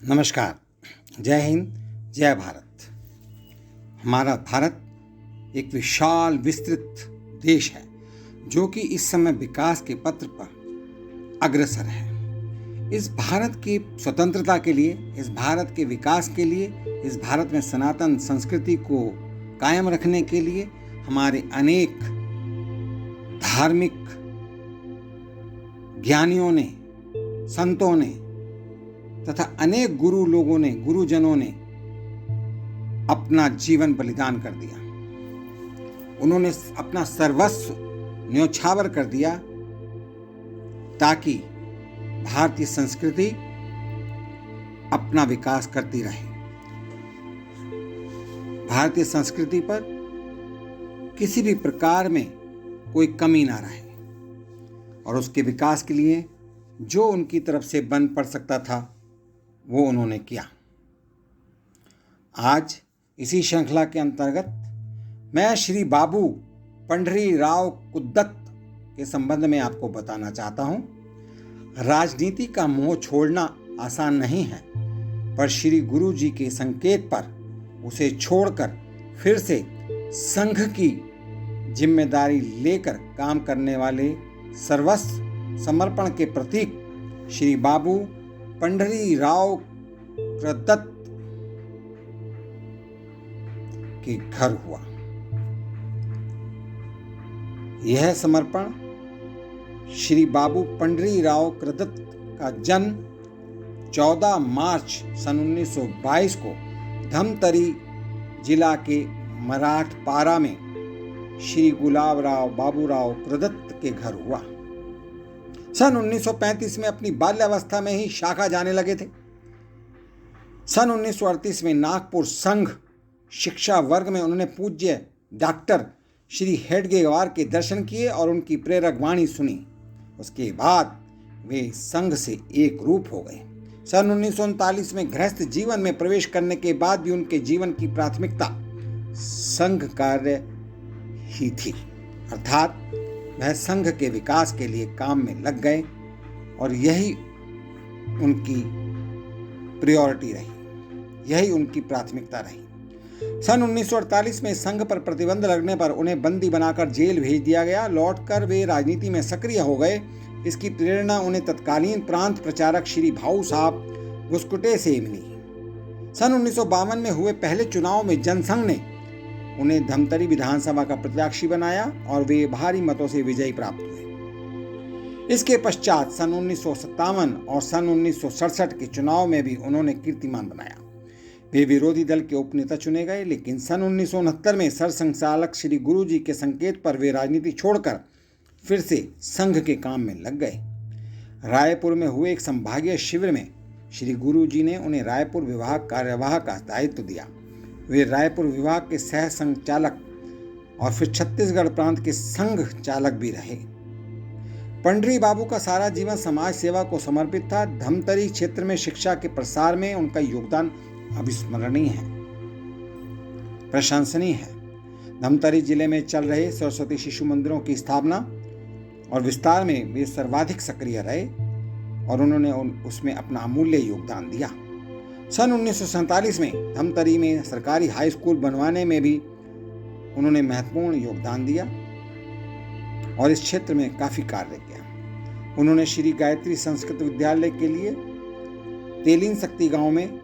नमस्कार। जय हिंद, जय भारत। हमारा भारत एक विशाल विस्तृत देश है जो कि इस समय विकास के पथ पर अग्रसर है। इस भारत की स्वतंत्रता के लिए, इस भारत के विकास के लिए, इस भारत में सनातन संस्कृति को कायम रखने के लिए हमारे अनेक धार्मिक ज्ञानियों ने, संतों ने तथा अनेक गुरुजनों ने अपना जीवन बलिदान कर दिया। उन्होंने अपना सर्वस्व न्योछावर कर दिया ताकि भारतीय संस्कृति अपना विकास करती रहे, भारतीय संस्कृति पर किसी भी प्रकार में कोई कमी ना रहे और उसके विकास के लिए जो उनकी तरफ से बन पड़ सकता था वो उन्होंने किया। आज इसी श्रृंखला के अंतर्गत मैं श्री बाबू पंढरी राव कुद्दत के संबंध में आपको बताना चाहता हूं। राजनीति का मोह छोड़ना आसान नहीं है, पर श्री गुरु जी के संकेत पर उसे छोड़कर फिर से संघ की जिम्मेदारी लेकर काम करने वाले सर्वस्व समर्पण के प्रतीक श्री बाबू पंढरी राव कुद्दत के घर हुआ। यह समर्पण श्री बाबू पंढरी राव कुद्दत का जन्म 14 मार्च सन 1922 को धमतरी जिला के मराठपारा में श्री गुलाबराव बाबूराव कुद्दत के घर हुआ। सन 1935 में अपनी बाल्यावस्था में ही शाखा जाने लगे थे। सन 1938 में नागपुर संघ शिक्षा वर्ग में उन्होंने पूज्य डॉक्टर श्री हेडगेवार के दर्शन किए और उनकी प्रेरक वाणी सुनी। उसके बाद वे संघ से एक रूप हो गए। सन 1939 में गृहस्थ जीवन में प्रवेश करने के बाद भी उनके जीवन की प्राथमिकता संघ कार्य ही थी, अर्थात वह संघ के विकास के लिए काम में लग गए और यही उनकी प्रायोरिटी रही, यही उनकी प्राथमिकता रही। सन 1948 में संघ पर प्रतिबंध लगने पर उन्हें बंदी बनाकर जेल भेज दिया गया। लौटकर वे राजनीति में सक्रिय हो गए। इसकी प्रेरणा उन्हें तत्कालीन प्रांत प्रचारक श्री भाऊ साहब गुस्कुटे से मिली। सन 1952 में हुए पहले चुनाव में जनसंघ ने उन्हें धमतरी विधानसभा का प्रत्याशी बनाया और वे भारी मतों से विजयी प्राप्त हुए। इसके पश्चात सन 1957 और सन 1967 के चुनाव में भी उन्होंने कीर्तिमान बनाया। वे विरोधी दल के उपनेता चुने गए, लेकिन सन 1969 में सरसंघचालक श्री गुरु जी के संकेत पर वे राजनीति छोड़कर फिर से संघ के काम में लग गए। रायपुर में हुए एक संभागीय शिविर में श्री गुरु जी ने उन्हें रायपुर विभाग कार्यवाह का दायित्व दिया। वे रायपुर विभाग के सह संचालक और फिर छत्तीसगढ़ प्रांत के संघ चालक भी रहे। पंढरी बाबू का सारा जीवन समाज सेवा को समर्पित था। धमतरी क्षेत्र में शिक्षा के प्रसार में उनका योगदान अविस्मरणीय है, प्रशंसनीय है। धमतरी जिले में चल रहे सरस्वती शिशु मंदिरों की स्थापना और विस्तार में वे सर्वाधिक सक्रिय रहे और उन्होंने उसमें अपना अमूल्य योगदान दिया। सन 1947 में धमतरी में सरकारी हाई स्कूल बनवाने में भी उन्होंने महत्वपूर्ण योगदान दिया और इस क्षेत्र में काफी कार्य किया। उन्होंने श्री गायत्री संस्कृत विद्यालय के लिए तेलीन शक्ति गांव में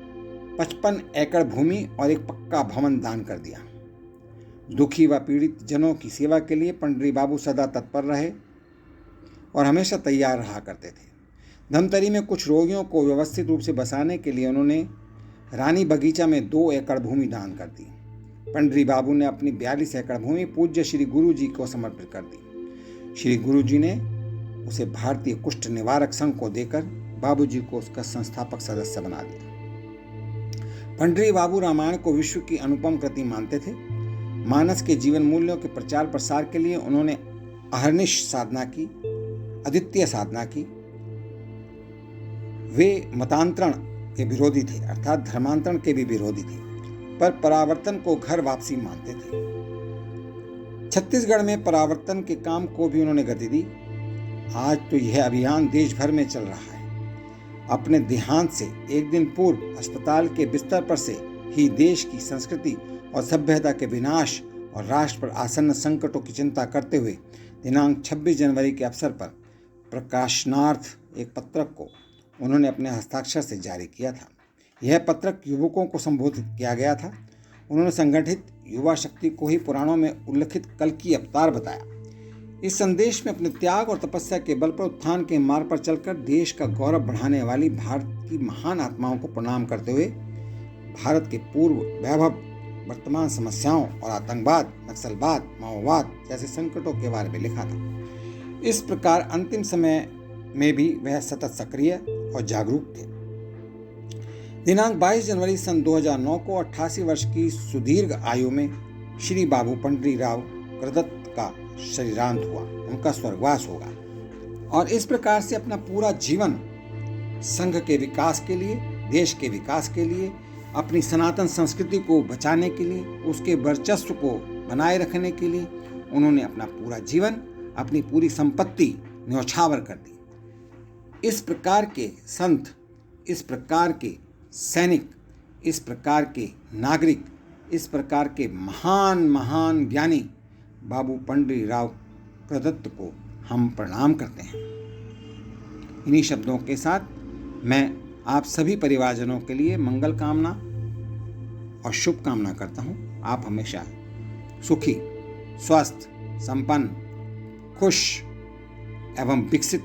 55 एकड़ भूमि और एक पक्का भवन दान कर दिया। दुखी व पीड़ित जनों की सेवा के लिए पंढरी बाबू सदा तत्पर रहे और हमेशा तैयार रहा करते थे। धमतरी में कुछ रोगियों को व्यवस्थित रूप से बसाने के लिए उन्होंने रानी बगीचा में 2 एकड़ भूमि दान कर दी। पंढरी बाबू ने अपनी 42 एकड़ भूमि पूज्य श्री गुरु जी को समर्पित कर दी। श्री गुरु जी ने उसे भारतीय कुष्ठ निवारक संघ को देकर बाबू जी को उसका संस्थापक सदस्य बना दिया। पंढरी बाबू रामायण को विश्व की अनुपम कृति मानते थे। मानस के जीवन मूल्यों के प्रचार प्रसार के लिए उन्होंने अहर्निश साधना की, अद्वितीय साधना की। वे मतांतरण के विरोधी थे, अर्थात धर्मांतरण के भी विरोधी थे, पर परावर्तन को घर वापसी मानते थे। छत्तीसगढ़ में परावर्तन के काम को भी उन्होंने गति दी। आज तो यह अभियान देश भर में चल रहा है। अपने देहांत से एक दिन पूर्व अस्पताल के बिस्तर पर से ही देश की संस्कृति और सभ्यता के विनाश और राष्ट्र पर आसन्न संकटों की चिंता करते हुए दिनांक 26 जनवरी के अवसर पर प्रकाशनार्थ एक पत्रक को उन्होंने अपने हस्ताक्षर से जारी किया था। यह पत्रक युवकों को संबोधित किया गया था। उन्होंने संगठित युवा शक्ति को ही पुराणों में उल्लिखित कल की अवतार बताया। इस संदेश में अपने त्याग और तपस्या के बल पर उत्थान के मार्ग पर चलकर देश का गौरव बढ़ाने वाली भारत की महान आत्माओं को प्रणाम करते हुए भारत के पूर्व वैभव, वर्तमान समस्याओं और आतंकवाद, नक्सलवाद, माओवाद जैसे संकटों के बारे में लिखा था। इस प्रकार अंतिम समय में भी वह सतत सक्रिय और जागरूक थे। दिनांक 22 जनवरी सन 2009 को 88 वर्ष की सुदीर्घ आयु में श्री बाबू पंडरी राव कृदत्त का शरीरांत हुआ। उनका स्वर्गवास होगा और इस प्रकार से अपना पूरा जीवन संघ के विकास के लिए, देश के विकास के लिए, अपनी सनातन संस्कृति को बचाने के लिए, उसके वर्चस्व को बनाए रखने के लिए उन्होंने अपना पूरा जीवन, अपनी पूरी संपत्ति न्यौछावर कर दी। इस प्रकार के संत, इस प्रकार के सैनिक, इस प्रकार के नागरिक, इस प्रकार के महान महान ज्ञानी बाबू पंडरी राव कृदत्त को हम प्रणाम करते हैं। इन्हीं शब्दों के साथ मैं आप सभी परिवारजनों के लिए मंगल कामना और शुभकामना करता हूँ। आप हमेशा सुखी, स्वस्थ, संपन्न, खुश एवं विकसित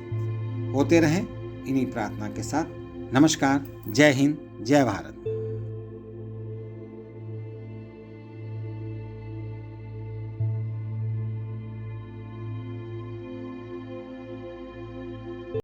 होते रहें। इन्हीं प्रार्थना के साथ नमस्कार। जय हिंद, जय भारत।